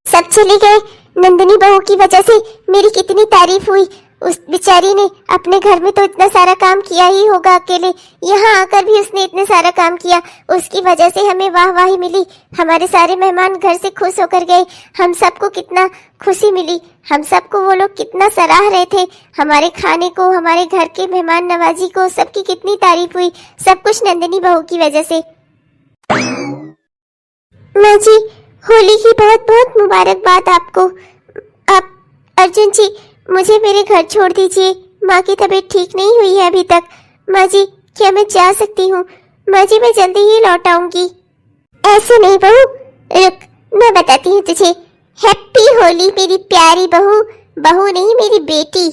सब चले गए। नंदिनी बहू की वजह से मेरी कितनी तारीफ हुई। उस बेचारी ने अपने घर में तो इतना सारा काम किया ही होगा अकेले, यहाँ आकर भी उसने इतने सारा काम किया। उसकी वजह से हमें वाहवाही मिली, हमारे सारे मेहमान घर से खुश होकर गए। हम सबको कितना खुशी मिली, हम सबको वो लोग कितना सराह रहे थे, हमारे खाने को, हमारे घर के मेहमान नवाजी को, सबकी कितनी तारीफ हुई। सब कुछ नंदिनी बहू की वजह से। माँ जी, होली की बहुत बहुत मुबारकबाद आपको। आप अर्जुन जी, मुझे मेरे घर छोड़ दीजिए, माँ की तबीयत ठीक नहीं हुई है अभी तक। माँ जी, क्या मैं जा सकती हूँ? माँ जी, मैं जल्दी ही लौट आऊंगी। ऐसे नहीं बहू, रुक, मैं बताती हूँ तुझे। हैप्पी होली मेरी प्यारी बहू। बहू नहीं, मेरी बेटी।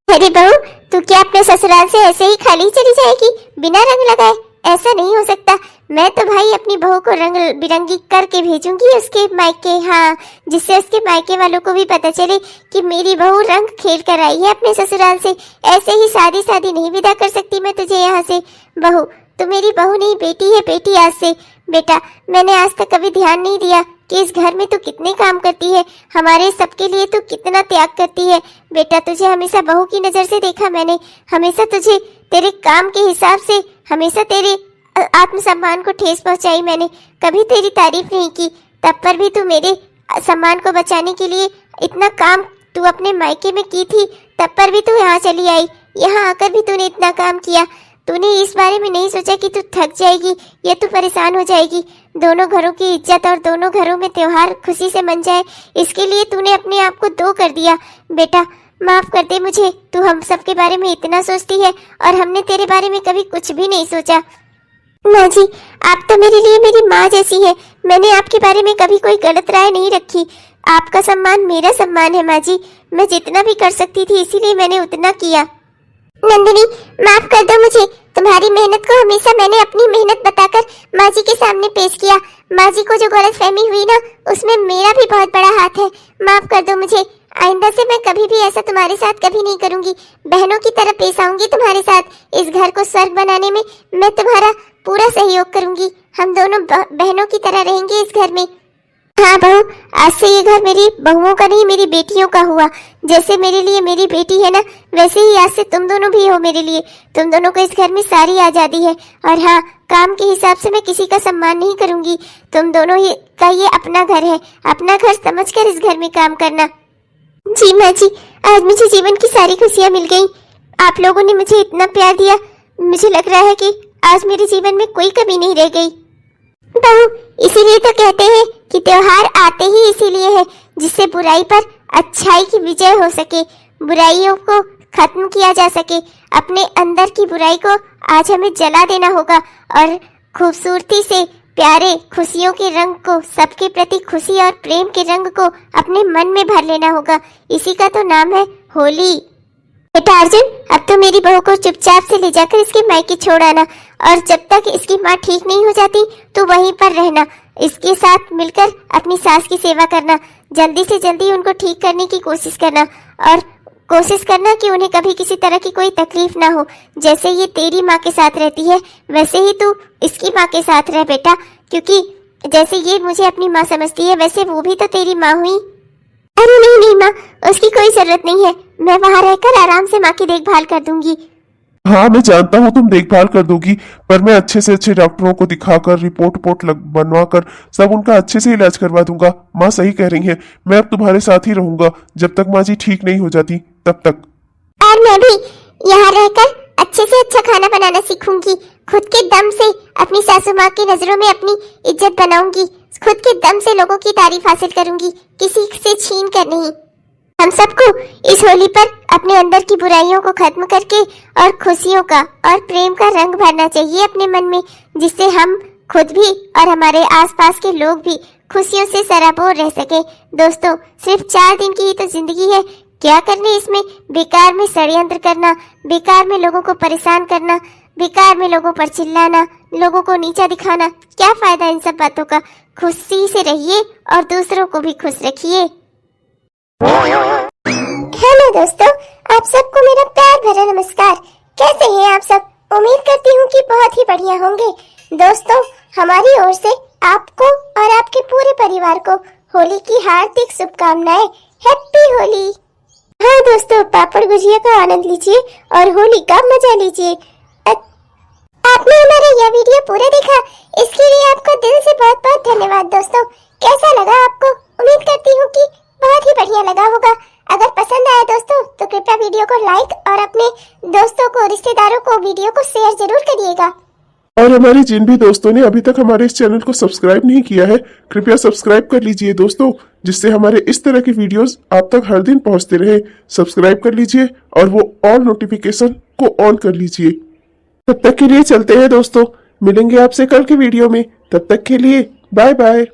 अरे बहू, तू क्या अपने ससुराल से ऐसे ही खाली चली जाएगी बिना रंग लगाए? ऐसा नहीं हो सकता। मैं तो भाई अपनी बहू को रंग बिरंगी करके भेजूंगी उसके मायके, हाँ, जिससे उसके मायके वालों को भी पता चले कि मेरी बहू रंग खेल कर आई है अपने ससुराल से। ऐसे ही सादी सादी नहीं विदा कर सकती मैं तुझे यहाँ से। बहू, तू मेरी बहू नहीं, बेटी है, बेटी आज से। बेटा, मैंने आज तक कभी ध्यान नहीं दिया कि इस घर में तू कितने काम करती है, हमारे सबके लिए तू कितना त्याग करती है। बेटा, तुझे हमेशा बहू की नजर से देखा मैंने, हमेशा तुझे तेरे काम के हिसाब से, हमेशा तेरे आत्मसम्मान को ठेस पहुंचाई मैंने, कभी तेरी तारीफ नहीं की। तब पर भी तू मेरे सम्मान को बचाने के लिए इतना काम तू अपने मायके में की थी, तब पर भी तू यहाँ चली आई। यहाँ आकर भी तूने इतना काम किया। तूने इस बारे में नहीं सोचा कि तू थक जाएगी या तू परेशान हो जाएगी। दोनों घरों की इज्जत और दोनों घरों में त्योहार खुशी से मन जाए, इसके लिए तूने अपने आप को दो कर दिया। बेटा, माफ कर दे मुझे, तू हम सब के बारे में इतना सोचती है और हमने तेरे बारे में कभी कुछ भी नहीं सोचा। माँ जी, आप तो मेरे लिए मेरी माँ जैसी है। मैंने आपके बारे में कभी कोई गलत राय नहीं रखी। आपका सम्मान मेरा सम्मान है माँ जी। मैं जितना भी कर सकती थी इसीलिए मैंने उतना किया। नंदिनी, माफ कर दो मुझे। तुम्हारी मेहनत को हमेशा मैंने अपनी मेहनत बताकर माँ जी के सामने पेश किया। माँ जी को जो गलतफहमी हुई ना, उसमें मेरा भी बहुत बड़ा हाथ है। माफ कर दो मुझे। आइंदा से मैं कभी भी ऐसा तुम्हारे साथ कभी नहीं करूंगी। बहनों की तरह पेश आऊंगी तुम्हारे साथ। इस घर को स्वर्ग बनाने में मैं तुम्हारा पूरा सहयोग करूंगी। हम दोनों बहनों की तरह रहेंगे इस घर में। हाँ बहू, आज से ये घर मेरी बहुओं का नहीं, मेरी बेटियों का हुआ। जैसे मेरे लिए मेरी बेटी है ना, वैसे ही आज से तुम दोनों भी हो मेरे लिए। तुम दोनों को इस घर में सारी आजादी है। और हाँ, काम के हिसाब से मैं किसी का सम्मान नहीं करूंगी। तुम दोनों ही का ये अपना घर है। अपना घर समझकर इस घर में काम करना। जी माँ जी, आज मुझे जीवन की सारी खुशियाँ मिल गई। आप लोगों ने मुझे इतना प्यार दिया, मुझे लग रहा है कि आज मेरे जीवन में कोई कमी नहीं रह गई। बहू, इसीलिए तो कहते हैं कि त्योहार आते ही इसीलिए है, जिससे बुराई पर अच्छाई की विजय हो सके, बुराइयों को खत्म किया जा सके। अपने अंदर की बुराई को आज हमें जला देना होगा और खूबसूरती से प्यारे खुशियों के रंग को, सबके प्रति खुशी और प्रेम के रंग को अपने मन में भर लेना होगा। इसी का तो नाम है होली। बेटा अर्जुन, अब तो मेरी बहू को चुपचाप से ले जाकर इसके मायके छोड़ आना, और जब तक इसकी माँ ठीक नहीं हो जाती तो वहीं पर रहना। इसके साथ मिलकर अपनी सास की सेवा करना। जल्दी से जल्दी उनको ठीक करने की कोशिश करना, और कोशिश करना कि उन्हें कभी किसी तरह की कोई तकलीफ ना हो। जैसे ये तेरी माँ के साथ रहती है, वैसे ही तू इसकी माँ के साथ रह बेटा, क्योंकि जैसे ये मुझे अपनी माँ समझती है, वैसे वो भी तो तेरी माँ हुई। अरे नहीं नहीं माँ, उसकी कोई जरूरत नहीं है। मैं वहाँ रहकर आराम से माँ की देखभाल कर दूंगी। हाँ, मैं जानता हूँ तुम देखभाल कर दोगी, पर मैं अच्छे से अच्छे डॉक्टरों को दिखाकर रिपोर्ट बनवाकर सब उनका अच्छे से इलाज करवा दूंगा। माँ सही कह रही है, मैं अब तुम्हारे साथ ही रहूंगा जब तक माँ जी ठीक नहीं हो जाती तब तक। और मैं भी यहाँ रहकर अच्छे से अच्छा खाना बनाना सीखूंगी। खुद के दम से अपनी सासू माँ की नजरों में अपनी इज्जत बनाऊंगी। खुद के दम से लोगों की तारीफ हासिल करूंगी, किसी से छीन कर नहीं। हम सबको इस होली पर अपने अंदर की बुराइयों को खत्म करके और खुशियों का और प्रेम का रंग भरना चाहिए अपने मन में, जिससे हम खुद भी और हमारे आसपास के लोग भी खुशियों से सराबोर रह सके। दोस्तों, सिर्फ 4 दिन की ही तो जिंदगी है। क्या करने इसमें बेकार में षड्यंत्र करना, बेकार में लोगों को परेशान करना, बेकार में लोगों पर चिल्लाना, लोगों को नीचा दिखाना। क्या फायदा इन सब बातों का। खुशी से रहिए और दूसरों को भी खुश रखिए। हेलो दोस्तों, आप सबको मेरा प्यार भरा नमस्कार। कैसे हैं आप सब? उम्मीद करती हूँ कि बहुत ही बढ़िया होंगे। दोस्तों, हमारी ओर से आपको और आपके पूरे परिवार को होली की हार्दिक शुभकामनाएं। हैप्पी होली। हाँ दोस्तों, पापड़ गुजिया का आनंद लीजिए और होली का मजा लीजिए। आपने हमारा यह वीडियो पूरा देखा, इसके लिए आपको दिल से बहुत बहुत धन्यवाद। दोस्तों, कैसा लगा आपको? उम्मीद करती हूँ कि बहुत ही बढ़िया लगा होगा। अगर पसंद आया दोस्तों तो कृपया वीडियो को लाइक और अपने दोस्तों को, रिश्तेदारों को वीडियो को शेयर जरूर करिएगा। और हमारे जिन भी दोस्तों ने अभी तक हमारे इस चैनल को सब्सक्राइब नहीं किया है, कृपया सब्सक्राइब कर लीजिए दोस्तों, जिससे हमारे इस तरह की वीडियोस आप तक हर दिन पहुंचते रहे। सब्सक्राइब कर लीजिए और वो ऑल नोटिफिकेशन को ऑन कर लीजिए। तब तक के लिए चलते हैं दोस्तों, मिलेंगे आपसे कल के वीडियो में। तब तक के लिए बाय बाय।